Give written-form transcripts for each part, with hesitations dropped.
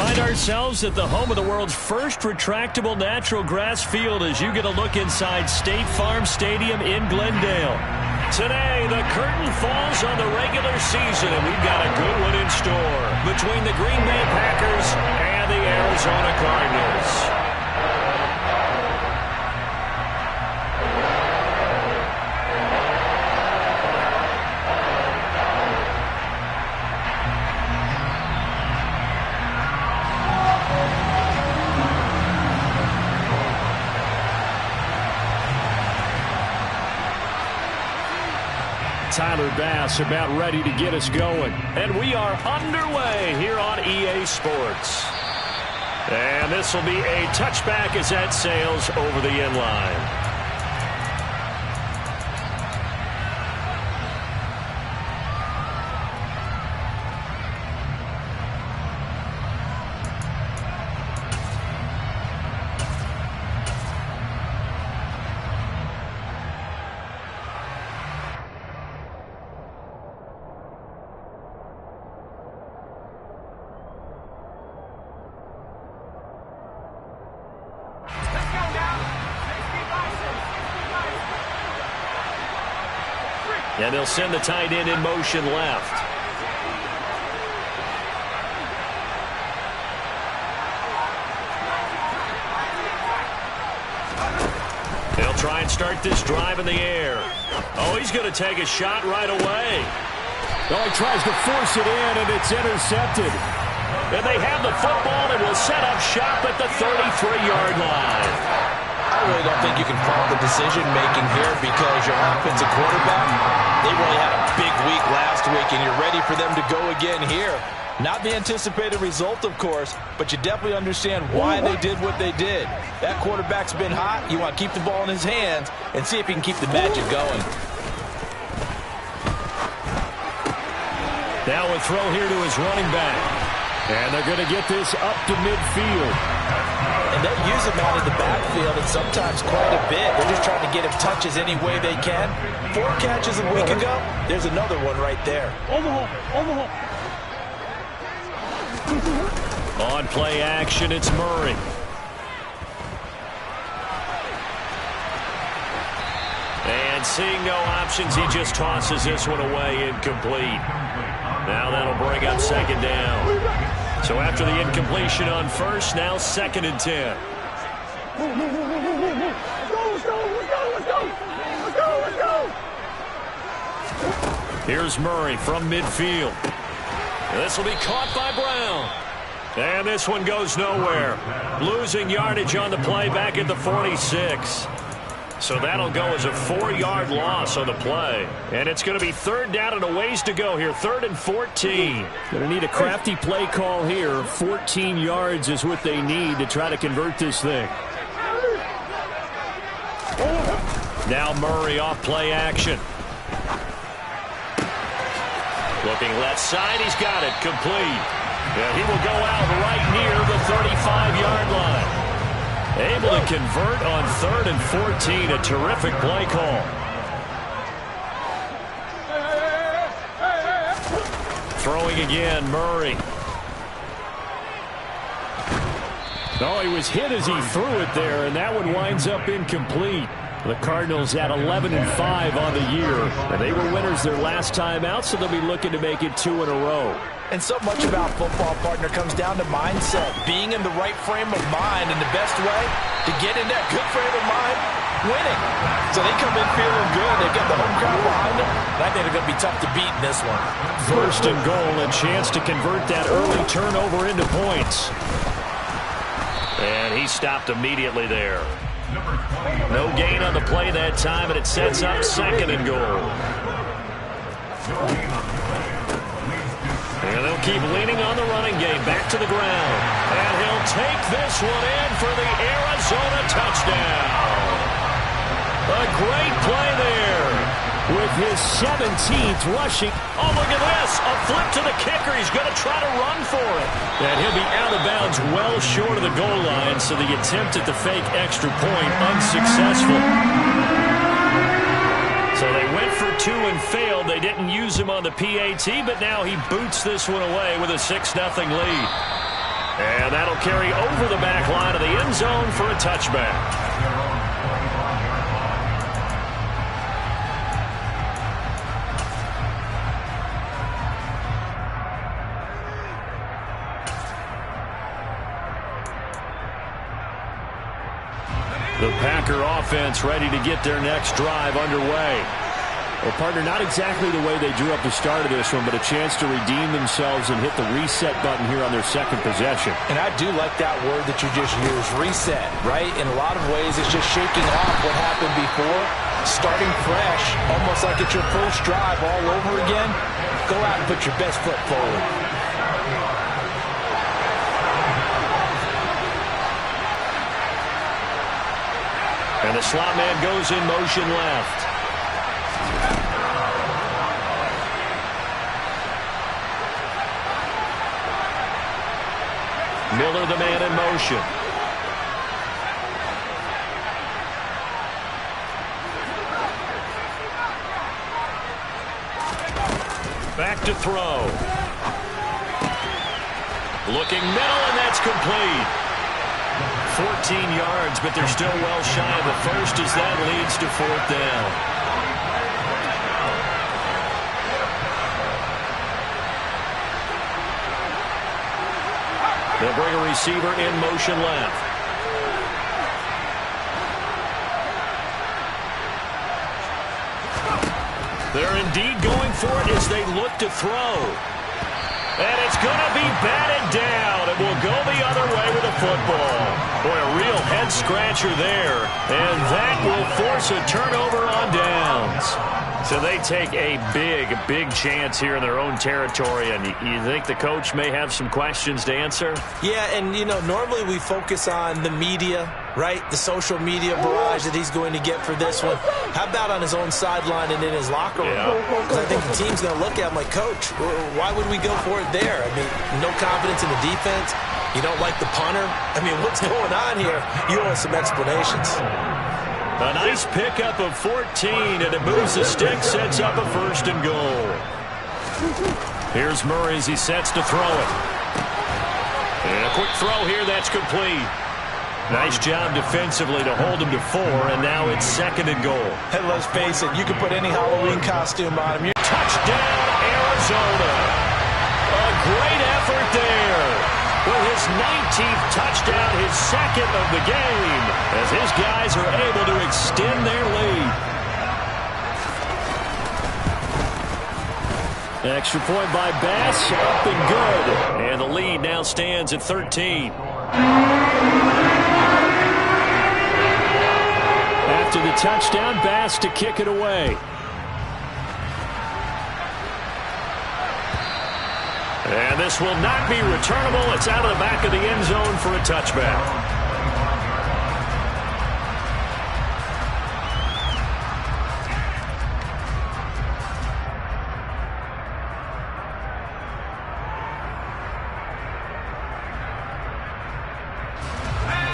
find ourselves at the home of the world's first retractable natural grass field as you get a look inside State Farm Stadium in Glendale. Today, the curtain falls on the regular season, and we've got a good one in store between the Green Bay Packers and the Arizona Cardinals. Tyler Bass about ready to get us going. And we are underway here on EA Sports. And this will be a touchback as that sails over the end line. And they'll send the tight end in motion left. They'll try and start this drive in the air. Oh, he's going to take a shot right away. Oh, he tries to force it in, and it's intercepted. And they have the football and will set up shop at the 33-yard line. I really don't think you can fault the decision-making here because your offensive quarterback, they really had a big week last week, and you're ready for them to go again here. Not the anticipated result, of course, but you definitely understand why they did what they did. That quarterback's been hot. You want to keep the ball in his hands and see if he can keep the magic going. Now a throw here to his running back. And they're going to get this up to midfield. And they use him out in the backfield, and sometimes quite a bit. They're just trying to get him touches any way they can. 4 catches a week ago. There's another one right there. On play action, it's Murray. And seeing no options, he just tosses this one away incomplete. Now that'll bring up second down. So after the incompletion on first, now 2nd and 10. Here's Murray from midfield. This will be caught by Brown. And this one goes nowhere. Losing yardage on the play back at the 46. So that'll go as a 4-yard loss on the play. And it's going to be 3rd down and a ways to go here. 3rd and 14. Going to need a crafty play call here. 14 yards is what they need to try to convert this thing. Now Murray off play action. Looking left side. He's got it. Complete. Yeah, he will go out right near the 35-yard line. Able to convert on 3rd and 14. A terrific play call. Throwing again, Murray. Oh, he was hit as he threw it there, and that one winds up incomplete. The Cardinals at 11-5 on the year. And they were winners their last time out, so they'll be looking to make it 2 in a row. And so much about football, partner, comes down to mindset. Being in the right frame of mind, and the best way to get in that good frame of mind, winning. So they come in feeling good. They've got the home crowd behind them. And I think they're going to be tough to beat in this one. 1st and goal, and chance to convert that early turnover into points. And he stopped immediately there. No gain on the play that time, and it sets up 2nd and goal. And they'll keep leaning on the running game. Back to the ground. And he'll take this one in for the Arizona touchdown. A great play there. With his 17th rushing. Oh, look at this. A flip to the kicker. He's going to try to run for it. And he'll be out of bounds well short of the goal line, so the attempt at the fake extra point unsuccessful. So they went for 2 and failed. They didn't use him on the PAT, but now he boots this one away with a 6-0 lead. And that'll carry over the back line of the end zone for a touchback. The Packer offense ready to get their next drive underway. Well, partner, not exactly the way they drew up the start of this one, but a chance to redeem themselves and hit the reset button here on their second possession. And I do like that word that you just used, reset, right? In a lot of ways, it's just shaking off what happened before, starting fresh, almost like it's your first drive all over again. Go out and put your best foot forward. And the slot man goes in motion left. Miller, the man in motion. Back to throw. Looking middle, and that's complete. 14 yards, but they're still well shy of the first as that leads to fourth down. They'll bring a receiver in motion left. They're indeed going for it as they look to throw. And it's going to be batted down. It will go the other way with the football. Boy, a real head-scratcher there. And that will force a turnover on downs. So they take a big chance here in their own territory. And you think the coach may have some questions to answer? Yeah, and, you know, normally we focus on the media, right? The social media barrage that he's going to get for this one. How about on his own sideline and in his locker room? Because I think the team's going to look at him like, Coach, why would we go for it there? I mean, no confidence in the defense. You don't like the punter? I mean, what's going on here? You owe us some explanations. A nice pickup of 14, and it moves the stick, sets up a first and goal. Here's Murray as he sets to throw it. And a quick throw here, that's complete. Nice job defensively to hold him to 4, and now it's second and goal. Hey, let's face it, you can put any Halloween costume on him. Touchdown, Arizona. A great effort there. With his 19th touchdown, his second of the game, as his guys are able to extend their lead. Extra point by Bass, up and good. And the lead now stands at 13. After the touchdown, Bass to kick it away. And this will not be returnable. It's out of the back of the end zone for a touchback.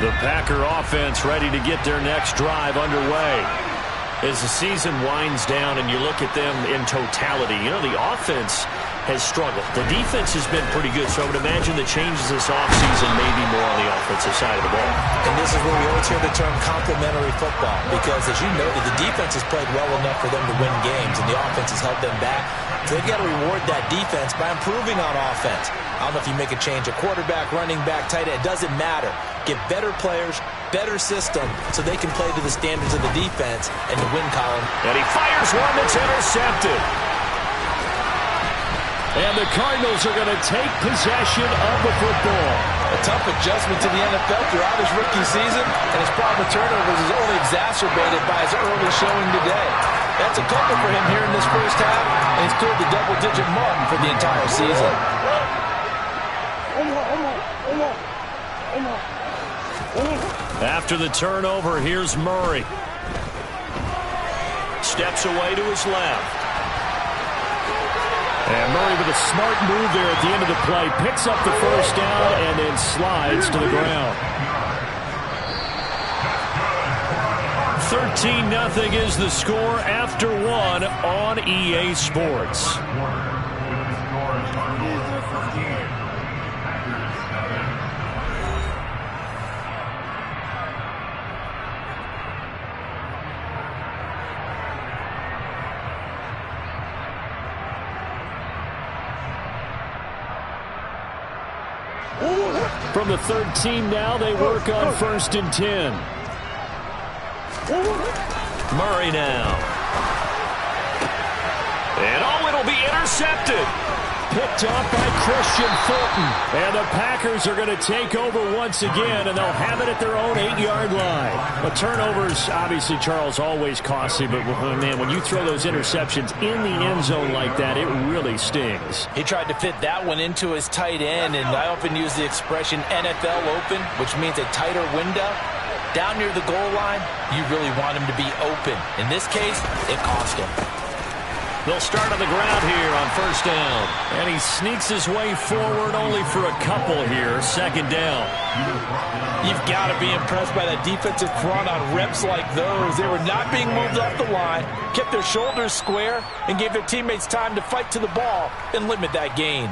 The Packer offense ready to get their next drive underway. As the season winds down and you look at them in totality, you know, the offense has struggled. The defense has been pretty good, so I would imagine the changes this offseason may be more on the offensive side of the ball. And this is where we always hear the term complementary football, because as you noted, the defense has played well enough for them to win games, and the offense has held them back. So they've got to reward that defense by improving on offense. I don't know if you make a change, a quarterback, running back, tight end, it doesn't matter. Get better players, better system, so they can play to the standards of the defense and the win column. And he fires one that's intercepted. And the Cardinals are going to take possession of the football. A tough adjustment to the NFL throughout his rookie season, and his problem with turnovers is only exacerbated by his early showing today. That's a couple for him here in this first half, and he's cleared the double-digit mark for the entire season. After the turnover, here's Murray. Steps away to his left. And Murray with a smart move there at the end of the play. Picks up the first down and then slides to the ground. 13-0 is the score after one on EA Sports. From the 13 now, they work on 1st and 10. Murray now. And it'll be intercepted. Picked off by Christian Fulton. And the Packers are going to take over once again, and they'll have it at their own 8-yard line. But turnovers, obviously, Charles, always costly. But, man, when you throw those interceptions in the end zone like that, it really stings. He tried to fit that one into his tight end, and I often use the expression NFL open, which means a tighter window. Down near the goal line, you really want him to be open. In this case, it cost him. They'll start on the ground here on 1st down. And he sneaks his way forward only for a couple here. 2nd down. You've got to be impressed by that defensive front on reps like those. They were not being moved off the line, kept their shoulders square, and gave their teammates time to fight to the ball and limit that gain.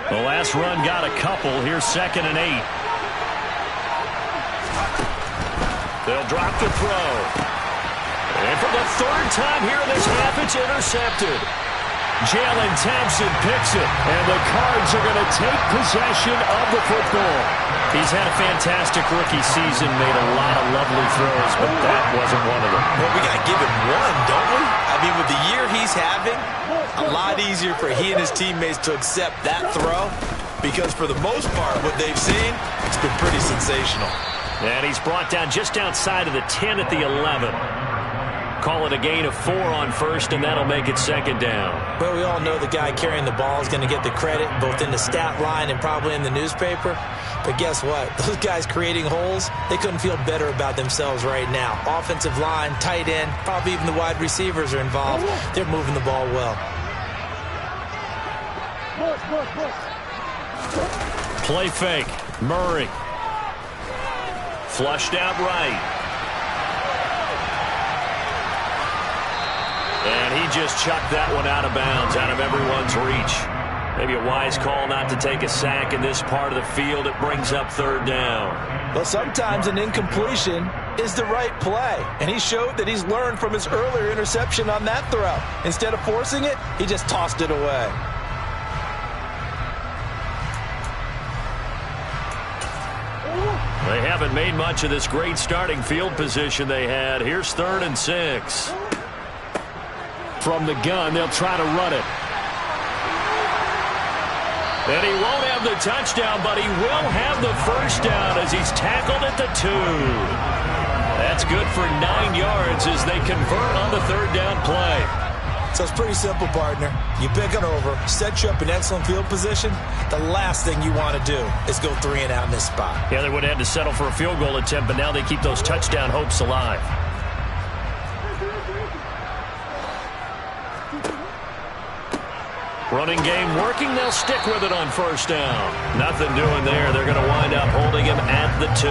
The last run got a couple. Here's 2nd and 8. They'll drop the throw. And for the 3rd time here in this half, it's intercepted. Jalen Thompson picks it. And the Cards are going to take possession of the football. He's had a fantastic rookie season, made a lot of lovely throws, but that wasn't one of them. Well, we got to give him one, don't we? I mean, with the year he's having, a lot easier for he and his teammates to accept that throw, because for the most part, what they've seen, it's been pretty sensational. And he's brought down just outside of the 10 at the 11. Call it a gain of 4 on 1st, and that'll make it 2nd down. Well, we all know the guy carrying the ball is going to get the credit, both in the stat line and probably in the newspaper. But guess what? Those guys creating holes, they couldn't feel better about themselves right now. Offensive line, tight end, probably even the wide receivers are involved. They're moving the ball well. Play fake. Murray. Flushed out right. And he just chucked that one out of bounds, out of everyone's reach. Maybe a wise call not to take a sack in this part of the field. It brings up 3rd down. Well, sometimes an incompletion is the right play. And he showed that he's learned from his earlier interception on that throw. Instead of forcing it, he just tossed it away. They haven't made much of this great starting field position they had. Here's 3rd and 6. From the gun, they'll try to run it. And he won't have the touchdown, but he will have the 1st down as he's tackled at the 2. That's good for 9 yards as they convert on the 3rd down play. So it's pretty simple, partner. You pick it over, set you up in excellent field position. The last thing you want to do is go 3 and out in this spot. Yeah, they would have had to settle for a field goal attempt, but now they keep those touchdown hopes alive. Running game working. They'll stick with it on 1st down. Nothing doing there. They're going to wind up holding him at the 2.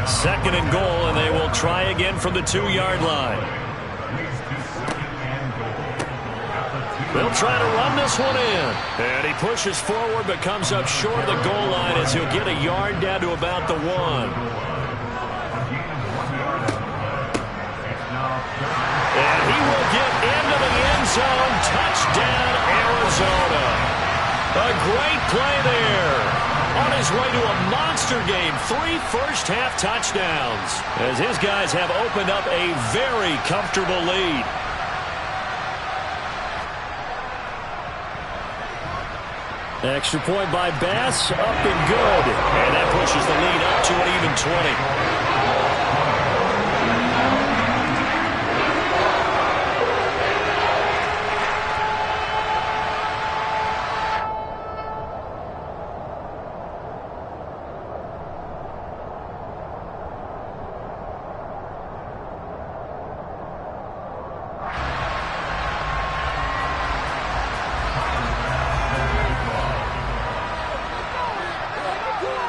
2nd and goal, and they will try again from the 2-yard line. They'll try to run this one in. And he pushes forward but comes up short of the goal line as he'll get a yard down to about the 1. And he will get into the end zone. Touchdown, Arizona. A great play there. On his way to a monster game. 3 first-half touchdowns. As his guys have opened up a very comfortable lead. Extra point by Bass, up and good. And that pushes the lead up to an even 20.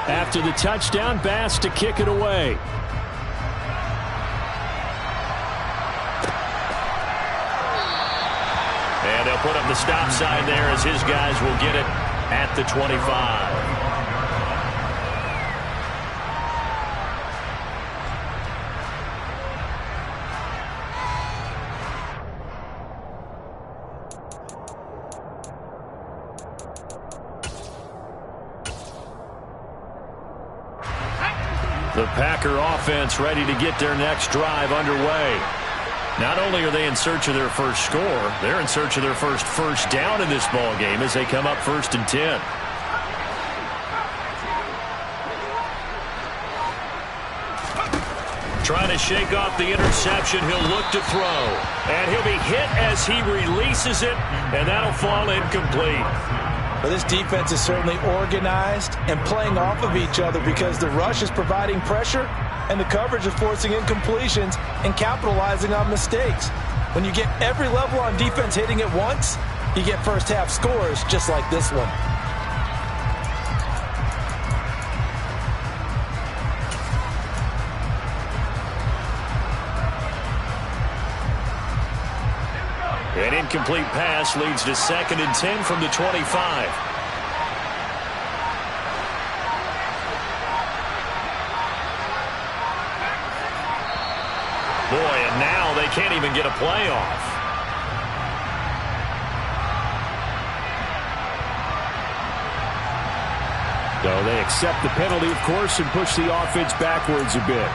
After the touchdown, Bass to kick it away. And they'll put up the stop sign there as his guys will get it at the 25. The Packer offense ready to get their next drive underway. Not only are they in search of their first score, they're in search of their first down in this ball game as they come up 1st and 10. Trying to shake off the interception. He'll look to throw. And he'll be hit as he releases it, and that'll fall incomplete. Well, this defense is certainly organized and playing off of each other because the rush is providing pressure and the coverage is forcing incompletions and capitalizing on mistakes. When you get every level on defense hitting at once, you get first half scores just like this one. An incomplete pass leads to 2nd and 10 from the 25. Boy, and now they can't even get a play off. So they accept the penalty, of course, and push the offense backwards a bit.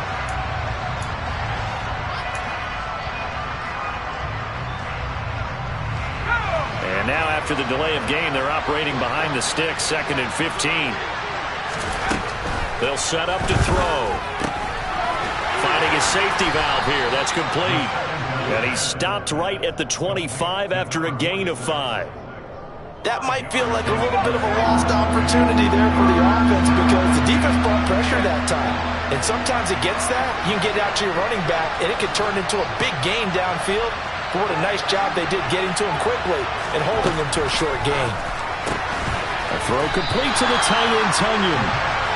Now after the delay of game, they're operating behind the sticks, 2nd and 15. They'll set up to throw. Finding his safety valve here. That's complete. And he's stopped right at the 25 after a gain of 5. That might feel like a little bit of a lost opportunity there for the offense because the defense brought pressure that time. And sometimes against that, you can get out to your running back, and it could turn into a big gain downfield. But what a nice job they did getting to him quickly and holding him to a short gain. A throw complete to the tight end, Tunyon.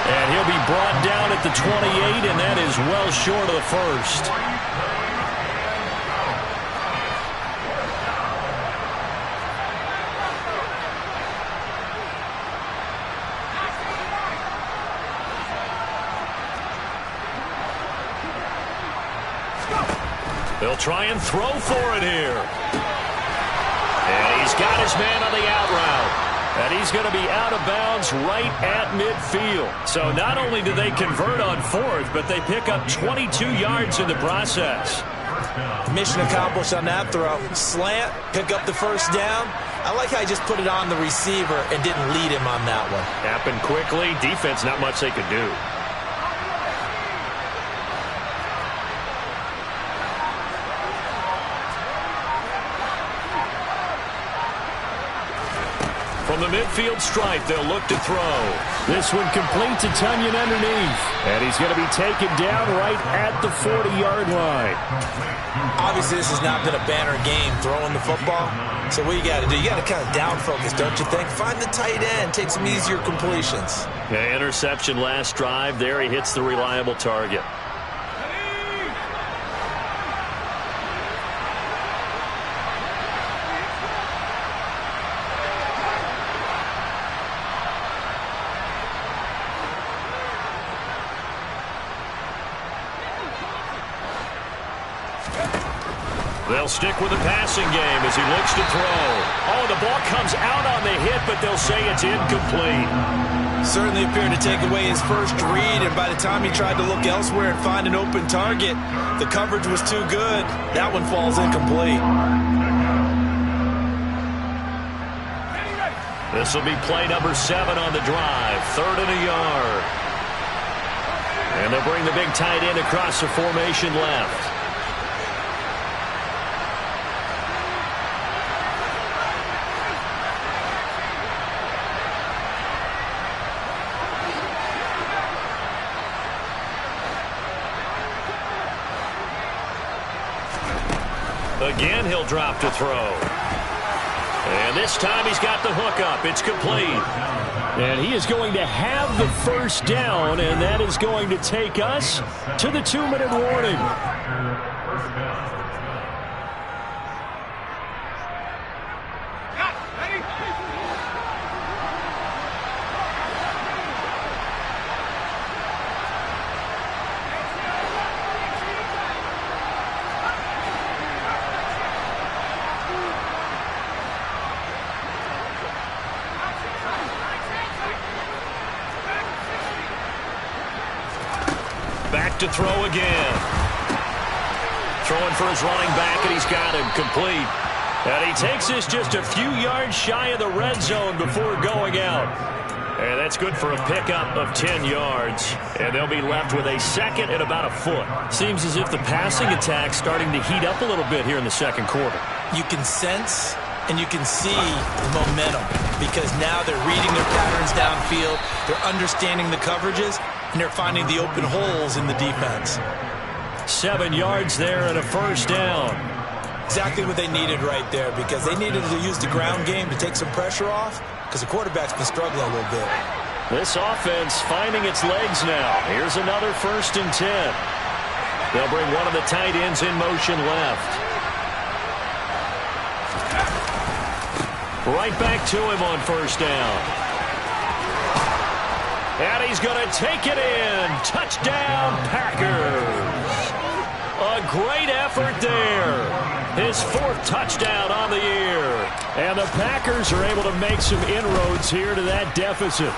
And he'll be brought down at the 28, and that is well short of the first. They'll try and throw for it here. And he's got his man on the out route. And he's going to be out of bounds right at midfield. So not only do they convert on 4th, but they pick up 22 yards in the process. Mission accomplished on that throw. Slant, pick up the first down. I like how he just put it on the receiver and didn't lead him on that one. Happened quickly. Defense, not much they could do. From the midfield stripe, they'll look to throw. This one complete to Tunyon underneath. And he's going to be taken down right at the 40-yard line. Obviously, this has not been a banner game throwing the football. So what you got to do, you got to kind of down focus, don't you think? Find the tight end, take some easier completions. Yeah, interception last drive. There he hits the reliable target. They'll stick with the passing game as he looks to throw. Oh, the ball comes out on the hit, but they'll say it's incomplete. Certainly appeared to take away his first read, and by the time he tried to look elsewhere and find an open target, the coverage was too good. That one falls incomplete. This will be play number 7 on the drive. 3rd and a yard. And they'll bring the big tight end across the formation left. Again, he'll drop to throw. And this time he's got the hook up. It's complete. And he is going to have the first down, and that is going to take us to the 2-minute warning. Back to throw again. Throwing for his running back, and he's got him complete. And he takes this just a few yards shy of the red zone before going out. And that's good for a pickup of 10 yards. And they'll be left with a second and about a foot. Seems as if the passing attack's starting to heat up a little bit here in the second quarter. You can sense and you can see the momentum because now they're reading their patterns downfield, they're understanding the coverages, and they're finding the open holes in the defense. 7 yards there and a first down. Exactly what they needed right there because they needed to use the ground game to take some pressure off because the quarterback's been struggling a little bit. This offense finding its legs now. Here's another 1st and 10. They'll bring one of the tight ends in motion left. Right back to him on first down. And he's going to take it in. Touchdown, Packers. A great effort there. His 4th touchdown on the year. And the Packers are able to make some inroads here to that deficit.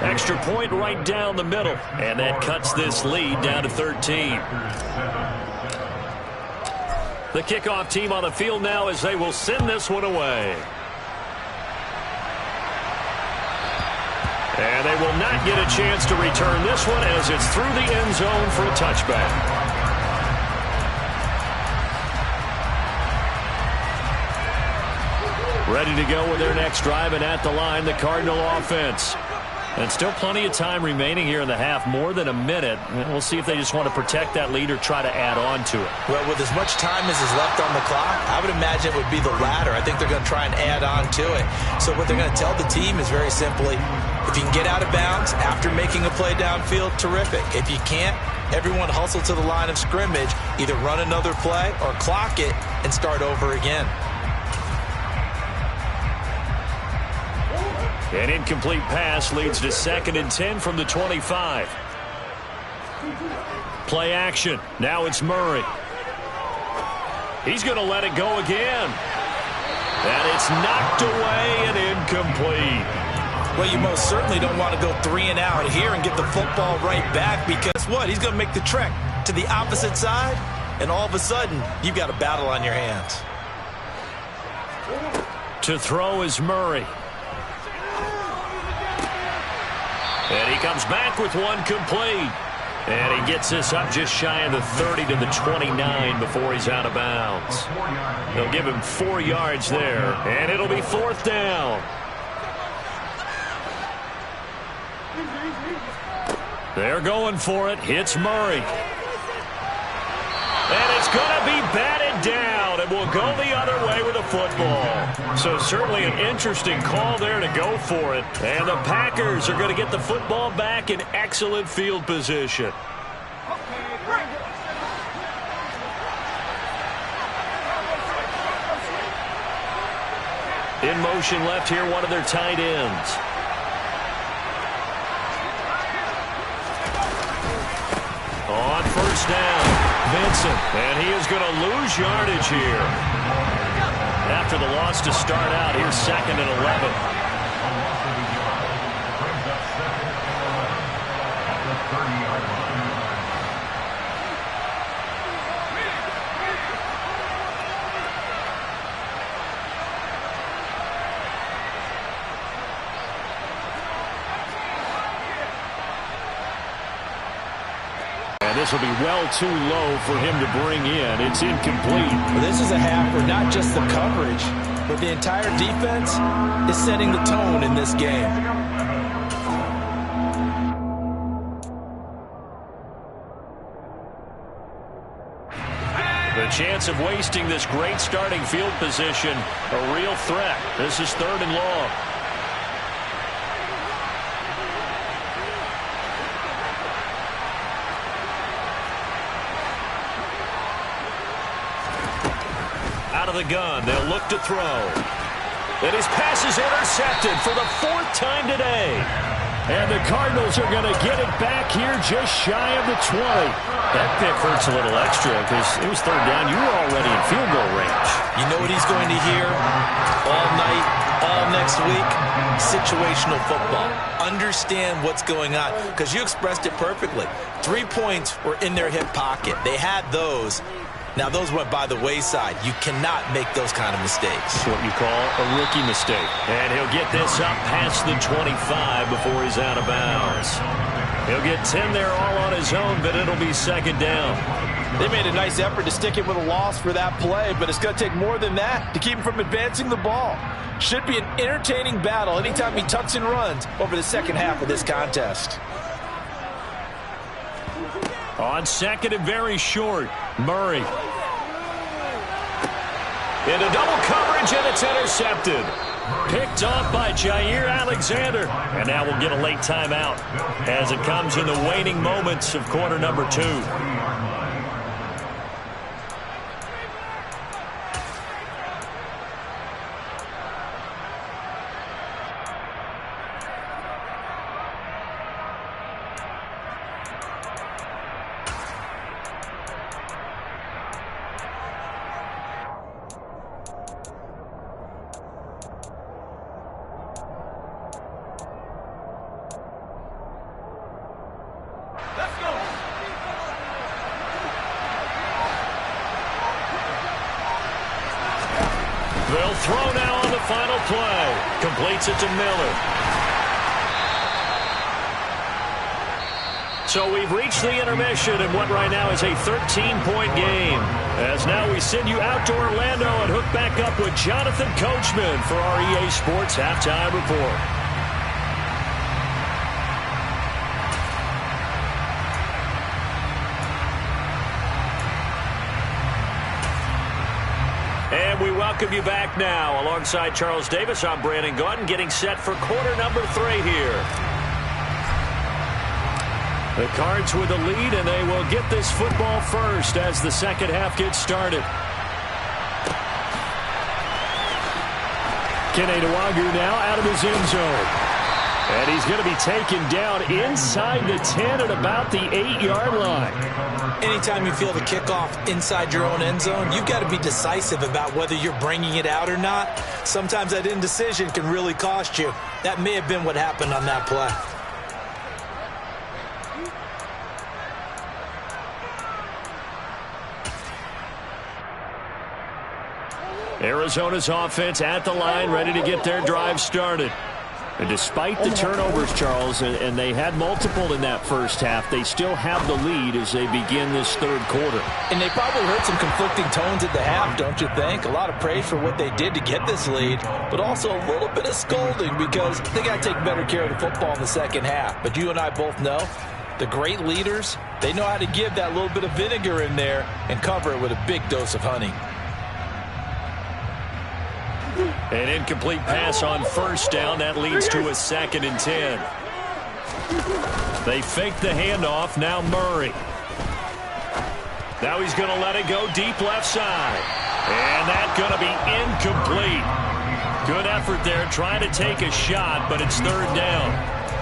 Extra point right down the middle. And that cuts this lead down to 13. The kickoff team on the field now as they will send this one away. And they will not get a chance to return this one as it's through the end zone for a touchback. Ready to go with their next drive, and at the line, the Cardinal offense. And still plenty of time remaining here in the half, more than a minute. And we'll see if they just want to protect that lead or try to add on to it. Well, with as much time as is left on the clock, I would imagine it would be the latter. I think they're going to try and add on to it. So what they're going to tell the team is very simply, if you can get out of bounds after making a play downfield, terrific. If you can't, everyone hustle to the line of scrimmage, either run another play or clock it and start over again. An incomplete pass leads to 2nd and 10 from the 25. Play action. Now it's Murray. He's going to let it go again. And it's knocked away and incomplete. Well, you most certainly don't want to go 3 and out here and get the football right back because what? He's going to make the trek to the opposite side, and all of a sudden, you've got a battle on your hands. To throw is Murray. And he comes back with one complete. And he gets this up just shy of the 30 to the 29 before he's out of bounds. They'll give him 4 yards there. And it'll be 4th down. They're going for it. Hits Murray. And it's going to be batted down, and will go the other way with the football. So certainly an interesting call there to go for it. And the Packers are going to get the football back in excellent field position. In motion left here, one of their tight ends. On first down. Vincent, and he is going to lose yardage here. After the loss to start out, here's 2nd and 11. This will be well too low for him to bring in. It's incomplete. Well, this is a half where not just the coverage, but the entire defense is setting the tone in this game. The chance of wasting this great starting field position, a real threat. This is 3rd and long. Out of the gun, they'll look to throw. And his pass is intercepted for the 4th time today. And the Cardinals are going to get it back here just shy of the 20. That pick hurts a little extra because it was 3rd down. You were already in field goal range. You know what he's going to hear all night, all next week, situational football. Understand what's going on, because you expressed it perfectly. 3 points were in their hip pocket. They had those. Now, those went by the wayside. You cannot make those kind of mistakes. It's what you call a rookie mistake. And he'll get this up past the 25 before he's out of bounds. He'll get 10 there all on his own, but it'll be second down. They made a nice effort to stick him with a loss for that play, but it's going to take more than that to keep him from advancing the ball. Should be an entertaining battle anytime he tucks and runs over the second half of this contest. On second and very short, Murray. Into double coverage, and it's intercepted. Picked off by Jair Alexander. And now we'll get a late timeout as it comes in the waning moments of quarter number 2. They'll throw now on the final play. Completes it to Miller. So we've reached the intermission in what right now is a 13-point game. As now we send you out to Orlando and hook back up with Jonathan Coachman for our EA Sports Halftime Report. And we welcome you back now. Alongside Charles Davis, I'm Brandon Gaudin, getting set for quarter number 3 here. The Cards with the lead, and they will get this football first as the second half gets started. Kene Nwagu now out of his end zone. And he's going to be taken down inside the 10 at about the 8-yard line. Anytime you feel the kickoff inside your own end zone, you've got to be decisive about whether you're bringing it out or not. Sometimes that indecision can really cost you. That may have been what happened on that play. Arizona's offense at the line, ready to get their drive started. And despite the turnovers, Charles, and they had multiple in that first half, they still have the lead as they begin this third quarter. And they probably heard some conflicting tones at the half, don't you think? A lot of praise for what they did to get this lead, but also a little bit of scolding because they got to take better care of the football in the second half. But you and I both know the great leaders, they know how to give that little bit of vinegar in there and cover it with a big dose of honey. An incomplete pass on first down. That leads to a 2nd and 10. They fake the handoff. Now Murray. Now he's going to let it go deep left side. And that's going to be incomplete. Good effort there trying to take a shot, but it's third down.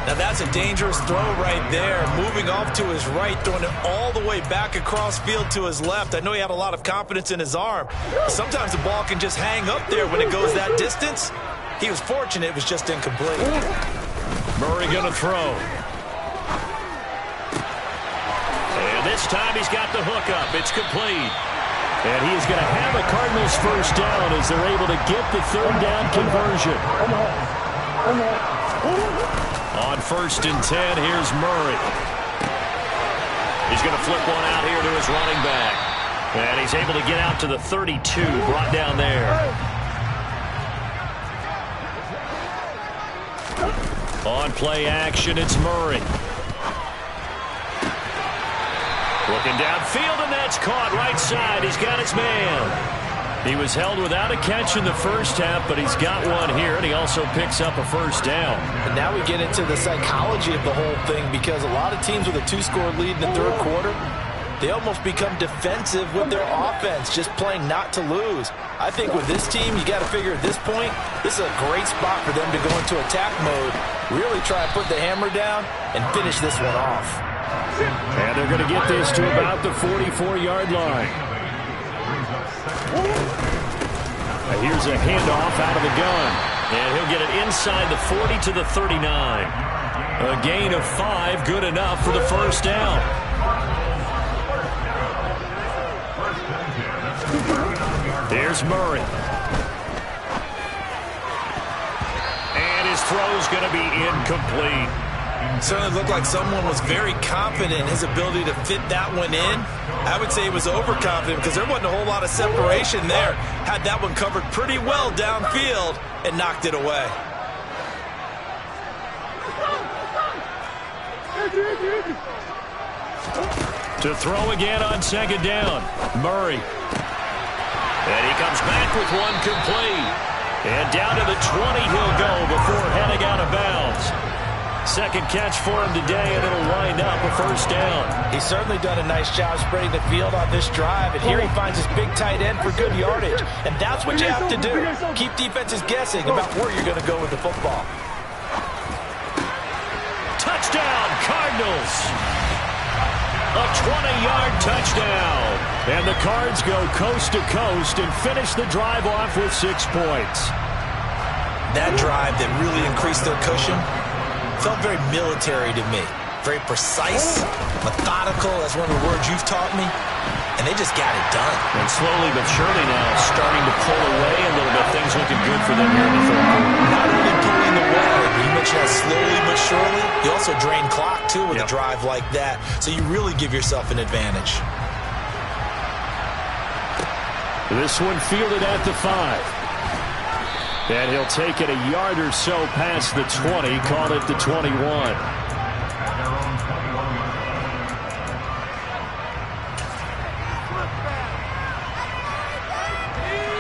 Now that's a dangerous throw right there. Moving off to his right, throwing it all the way back across field to his left. I know he had a lot of confidence in his arm. Sometimes the ball can just hang up there when it goes that distance. He was fortunate it was just incomplete. Murray going to throw. And this time he's got the hook up. It's complete. And he is going to have a Cardinals first down as they're able to get the third down conversion. On 1st and 10, here's Murray. He's going to flip one out here to his running back. And he's able to get out to the 32, brought down there. On play action, it's Murray. Looking downfield, and that's caught right side. He's got his man. He was held without a catch in the first half, but he's got one here, and he also picks up a first down. And now we get into the psychology of the whole thing, because a lot of teams with a 2-score lead in the third quarter, they almost become defensive with their offense, just playing not to lose. I think with this team, you got to figure at this point, this is a great spot for them to go into attack mode, really try and put the hammer down and finish this one off. And they're going to get this to about the 44-yard line. Here's a handoff out of the gun. And he'll get it inside the 40 to the 39. A gain of 5, good enough for the first down. Here's Murray. And his throw's going to be incomplete. Certainly looked like someone was very confident in his ability to fit that one in. I would say he was overconfident because there wasn't a whole lot of separation there. Had that one covered pretty well downfield and knocked it away. To throw again on second down, Murray. And he comes back with one complete. And down to the 20 he'll go before heading out of bounds. Second catch for him today, and it'll wind up a first down. He's certainly done a nice job spreading the field on this drive, and here he finds his big tight end for good yardage. And that's what you have to do. Keep defenses guessing about where you're going to go with the football. Touchdown, Cardinals! A 20-yard touchdown. And the Cards go coast to coast and finish the drive off with 6 points. That drive that really increased their cushion felt very military to me. Very precise, methodical, that's one of the words you've taught me. And they just got it done. And slowly but surely now starting to pull away a little bit. Things looking good for them here in the third quarter. Not only pulling away, but you mentioned that slowly but surely. You also drain clock, too, with a drive like that. So you really give yourself an advantage. This one fielded at the 5. And he'll take it a yard or so past the 20, call it the 21.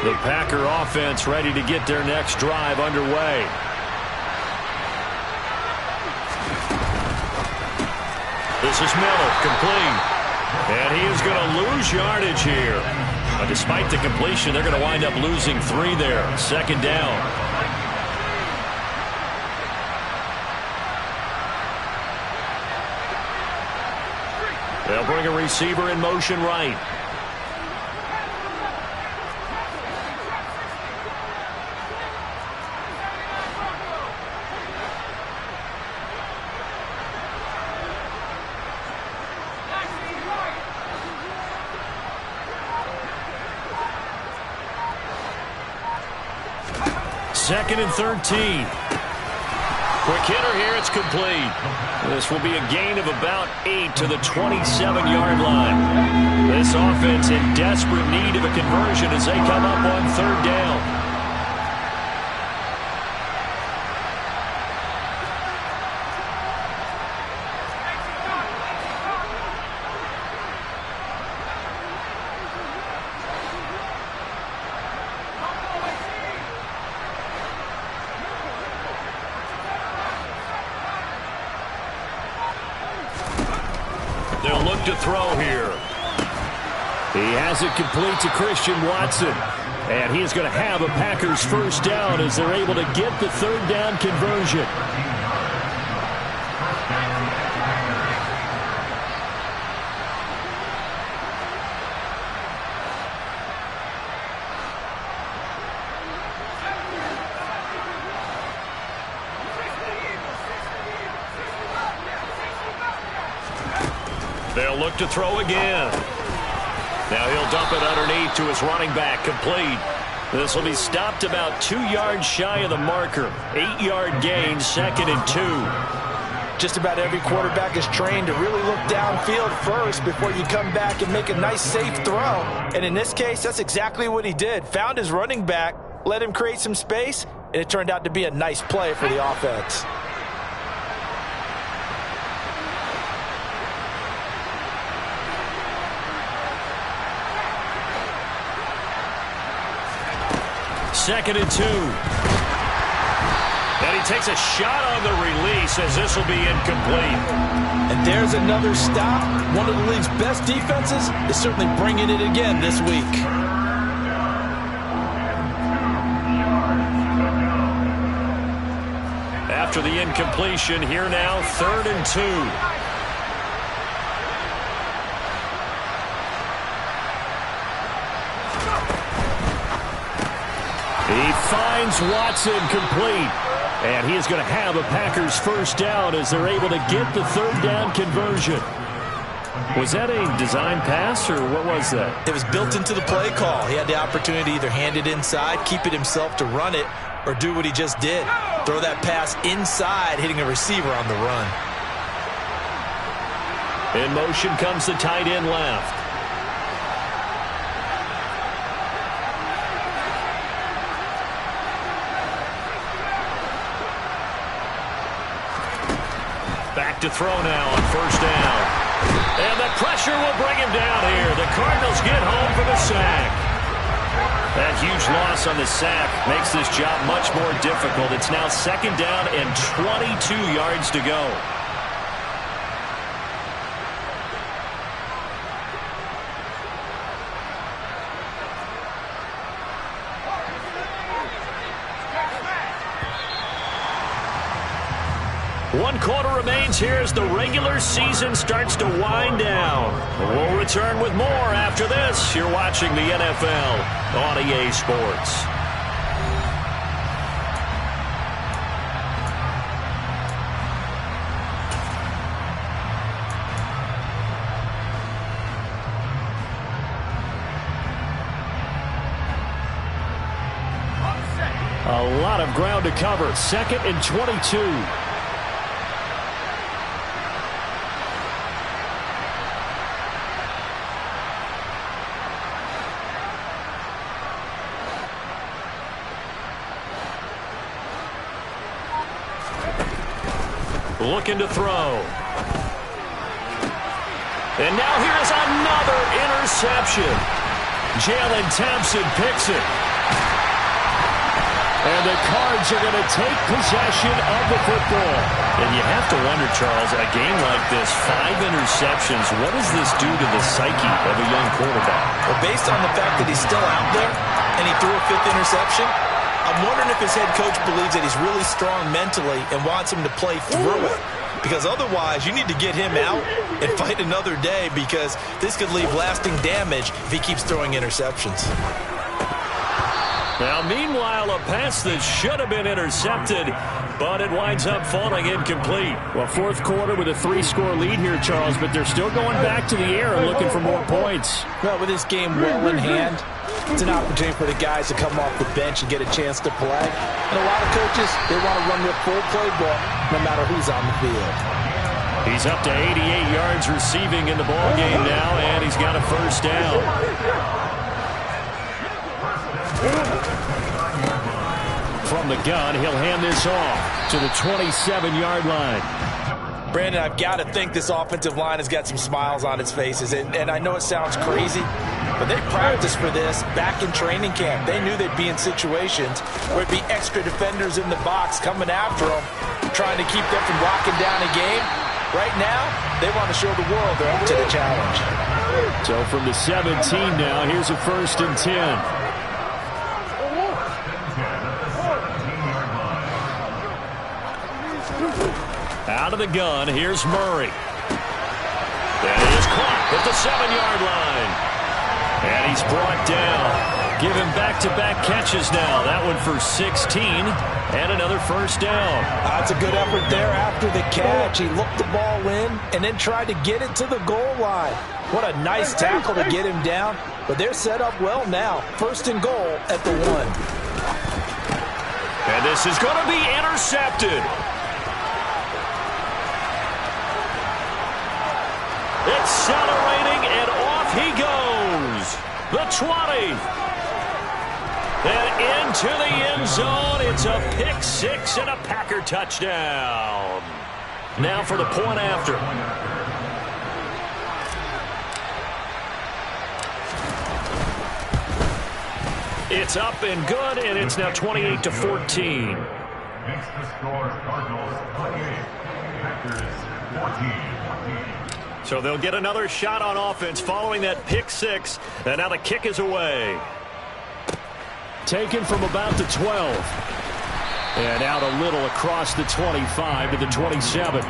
The Packer offense ready to get their next drive underway. This is Miller, complete. And he is going to lose yardage here. Despite the completion, they're going to wind up losing 3 there. Second down. They'll bring a receiver in motion right. Second and 13. Quick hitter here. It's complete. This will be a gain of about 8 to the 27-yard line. This offense in desperate need of a conversion as they come up on third down. They'll look to throw here. He has it complete to Christian Watson. And he's going to have a Packers first down as they're able to get the third down conversion. They'll look to throw again. Now he'll dump it underneath to his running back, complete. This will be stopped about 2 yards shy of the marker. 8-yard gain, second and 2. Just about every quarterback is trained to really look downfield first before you come back and make a nice, safe throw. And in this case, that's exactly what he did. Found his running back, let him create some space, and it turned out to be a nice play for the offense. Second and 2. And he takes a shot on the release as this will be incomplete. And there's another stop. One of the league's best defenses is certainly bringing it again this week. After the incompletion, here now, third and 2. He finds Watson complete. And he is going to have a Packers first down as they're able to get the third down conversion. Was that a design pass, or what was that? It was built into the play call. He had the opportunity to either hand it inside, keep it himself to run it, or do what he just did. Throw that pass inside, hitting a receiver on the run. In motion comes the tight end left. Back to throw now on first down. And the pressure will bring him down here. The Cardinals get home for the sack. That huge loss on the sack makes this job much more difficult. It's now second down and 22 yards to go. One quarter remains here as the regular season starts to wind down. We'll return with more after this. You're watching the NFL on EA Sports. A lot of ground to cover. Second and 22. Looking to throw. And now here's another interception. Jalen Thompson picks it. And the Cards are going to take possession of the football. And you have to wonder, Charles, a game like this, 5 interceptions, what does this do to the psyche of a young quarterback? Well, based on the fact that he's still out there and he threw a 5th interception, I'm wondering if his head coach believes that he's really strong mentally and wants him to play through it. Because otherwise, you need to get him out and fight another day, because this could leave lasting damage if he keeps throwing interceptions. Now, meanwhile, a pass that should have been intercepted, but it winds up falling incomplete. Well, fourth quarter with a 3-score lead here, Charles, but they're still going back to the air and looking for more points. Well, with this game well in hand, it's an opportunity for the guys to come off the bench and get a chance to play. And a lot of coaches, they want to run their full playbook no matter who's on the field. He's up to 88 yards receiving in the ballgame now, and he's got a first down. From the gun, he'll hand this off to the 27-yard line. Brandon, I've got to think this offensive line has got some smiles on its faces. And I know it sounds crazy, but they practiced for this back in training camp. They knew they'd be in situations where it'd be extra defenders in the box coming after them, trying to keep them from locking down a game. Right now, they want to show the world they're up to the challenge. So from the 17 now, here's a 1st and 10. Out of the gun, here's Murray. And he is caught at the 7-yard line. And he's brought down. Give him back-to-back catches now. That one for 16 and another first down. That's a good effort there after the catch. He looked the ball in and then tried to get it to the goal line. What a nice tackle to get him down. But they're set up well now. 1st and goal at the 1. And this is going to be intercepted. Accelerating, and off he goes. The 20. And into the end zone. It's a pick 6 and a Packer touchdown. Now for the point after. It's up and good, and it's now 28-14. Makes the score Cardinals 28, Packers 14. So they'll get another shot on offense following that pick 6, and now the kick is away. Taken from about the 12. And out a little across the 25 to the 27.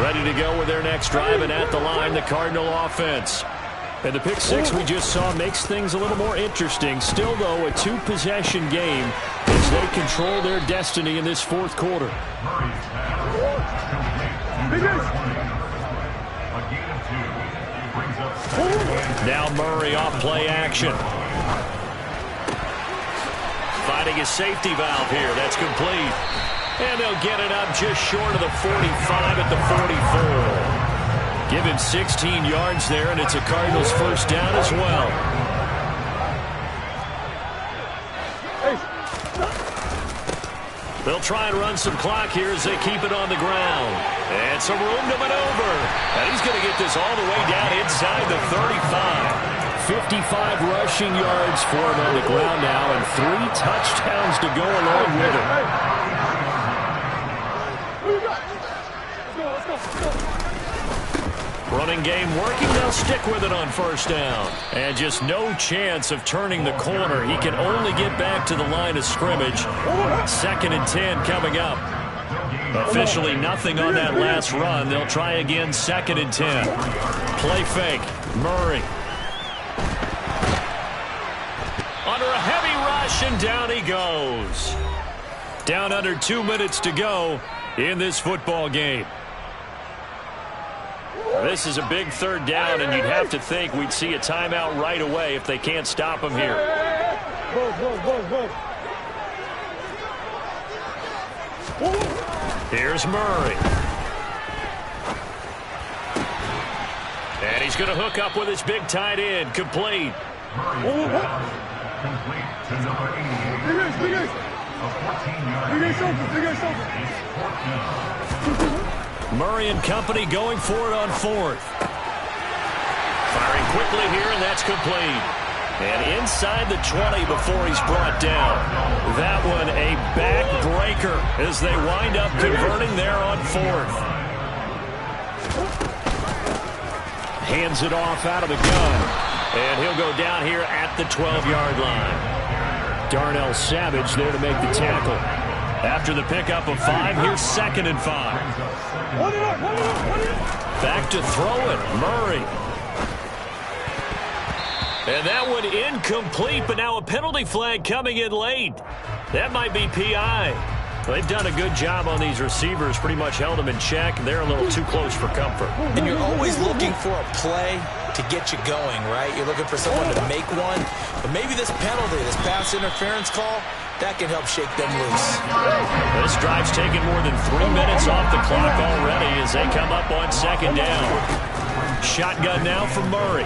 ready to go with their next drive, and at the line, the Cardinal offense. And the pick six we just saw makes things a little more interesting. Still, though, a two-possession game as they control their destiny in this fourth quarter. Now Murray off play action. Finding his safety valve here. That's complete. And they'll get it up just short of the 45 at the 44. Given 16 yards there, and it's a Cardinals first down as well. They'll try and run some clock here as they keep it on the ground. And some room to maneuver. And he's going to get this all the way down inside the 35. 55 rushing yards for him on the ground now, and 3 touchdowns to go along with it. Running game working. They'll stick with it on first down. And just no chance of turning the corner. He can only get back to the line of scrimmage. 2nd and 10 coming up. Officially nothing on that last run. They'll try again 2nd and 10. Play fake. Murray. Under a heavy rush, and down he goes. Down under 2 minutes to go in this football game. This is a big 3rd down, and you'd have to think we'd see a timeout right away if they can't stop him here. Here's Murray. And he's going to hook up with his big tight end. Complete. Complete to number 88. Murray and company going for it on 4th. Firing quickly here, and that's complete. And inside the 20 before he's brought down. That one a backbreaker as they wind up converting there on 4th. Hands it off out of the gun. And he'll go down here at the 12-yard line. Darnell Savage there to make the tackle. After the pickup of 5, here's 2nd and 5. Back to throw it. Murray. And that one incomplete, but now a penalty flag coming in late. That might be PI. They've done a good job on these receivers, pretty much held them in check. They're a little too close for comfort. And you're always looking for a play to get you going, right? You're looking for someone to make one. But maybe this penalty, this pass interference call, that can help shake them loose. This drive's taken more than 3 minutes off the clock already as they come up on 2nd down. Shotgun now from Murray.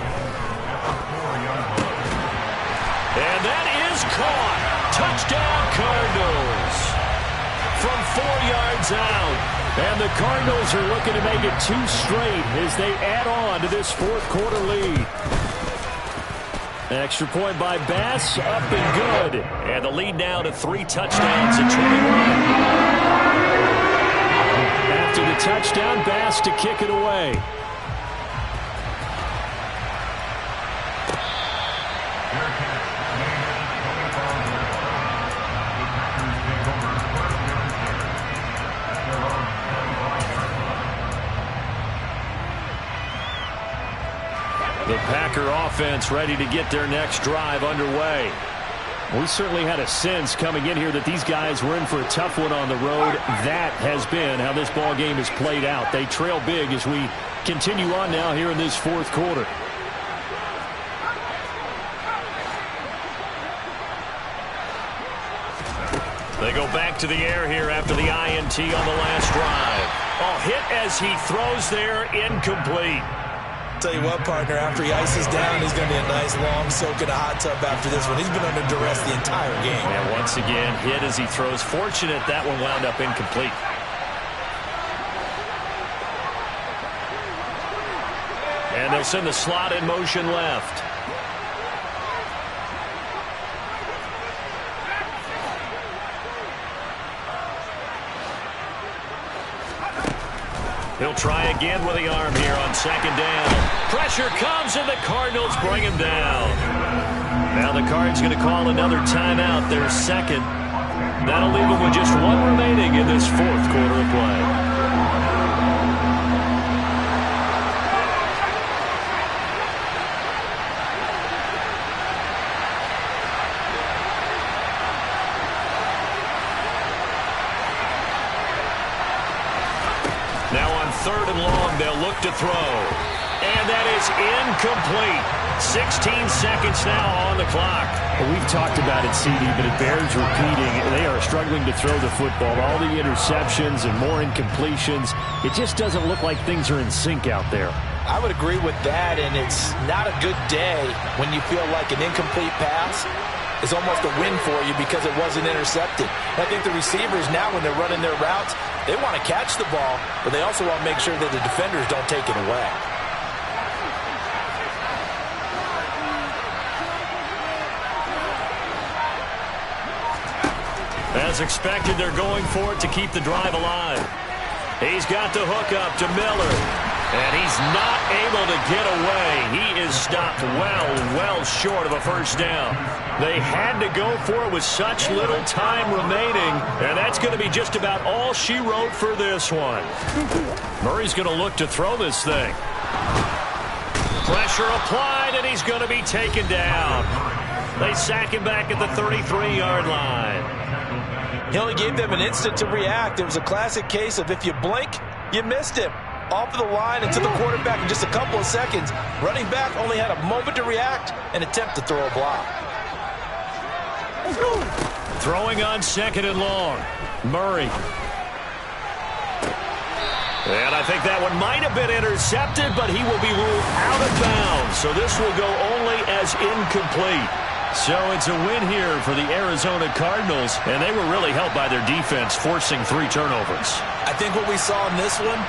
And that is caught. Touchdown, Cardinals. From 4 yards out. And the Cardinals are looking to make it 2 straight as they add on to this fourth quarter lead. Extra point by Bass, up and good. And the lead now to 3 touchdowns at 21. After the touchdown, Bass to kick it away. The Packer offense ready to get their next drive underway. We certainly had a sense coming in here that these guys were in for a tough one on the road. That has been how this ball game has played out. They trail big as we continue on now here in this fourth quarter. They go back to the air here after the INT on the last drive. Oh, hit as he throws there, incomplete. Tell you what, partner, after he ices down, he's going to be a nice long soak in a hot tub after this one. He's been under duress the entire game. And once again, hit as he throws. Fortunate that one wound up incomplete. And they'll send the slot in motion left. He'll try again with the arm here on 2nd down. Pressure comes, and the Cardinals bring him down. Now the Cards going to call another timeout, their 2nd. That'll leave them with just 1 remaining in this fourth quarter of play. and long. They'll look to throw. And that is incomplete. 16 seconds now on the clock. Well, we've talked about it, CD, but it bears repeating. They are struggling to throw the football. All the interceptions and more incompletions. It just doesn't look like things are in sync out there. I would agree with that, and it's not a good day when you feel like an incomplete pass is almost a win for you because it wasn't intercepted. I think the receivers now, when they're running their routes, they want to catch the ball, but they also want to make sure that the defenders don't take it away. As expected, they're going for it to keep the drive alive. He's got the hook up to Miller. And he's not able to get away. He is stopped well short of a first down. They had to go for it with such little time remaining. And that's going to be just about all she wrote for this one. Murray's going to look to throw this thing. Pressure applied, and he's going to be taken down. They sack him back at the 33-yard line. He only gave them an instant to react. It was a classic case of if you blink, you missed him. Off of the line and to the quarterback in just a couple of seconds. Running back only had a moment to react and attempt to throw a block. Throwing on second and long. Murray. And I think that one might have been intercepted, but he will be ruled out of bounds. So this will go only as incomplete. So it's a win here for the Arizona Cardinals, and they were really helped by their defense, forcing 3 turnovers. I think what we saw in this one,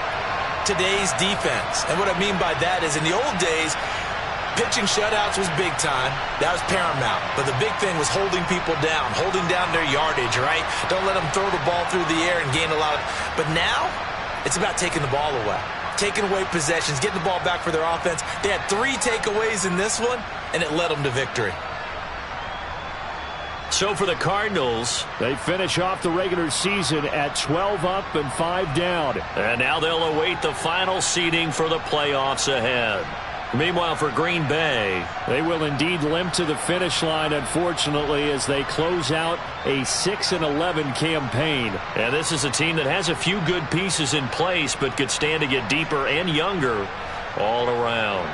today's defense. And what I mean by that is in the old days, pitching shutouts was big time. That was paramount. But the big thing was holding people down, holding down their yardage, right? Don't let them throw the ball through the air and gain a lot of... But now, it's about taking the ball away. Taking away possessions, getting the ball back for their offense. They had 3 takeaways in this one, and it led them to victory. So for the Cardinals, they finish off the regular season at 12 up and 5 down. And now they'll await the final seeding for the playoffs ahead. Meanwhile, for Green Bay, they will indeed limp to the finish line, unfortunately, as they close out a 6-11 campaign. And this is a team that has a few good pieces in place, but could stand to get deeper and younger all around.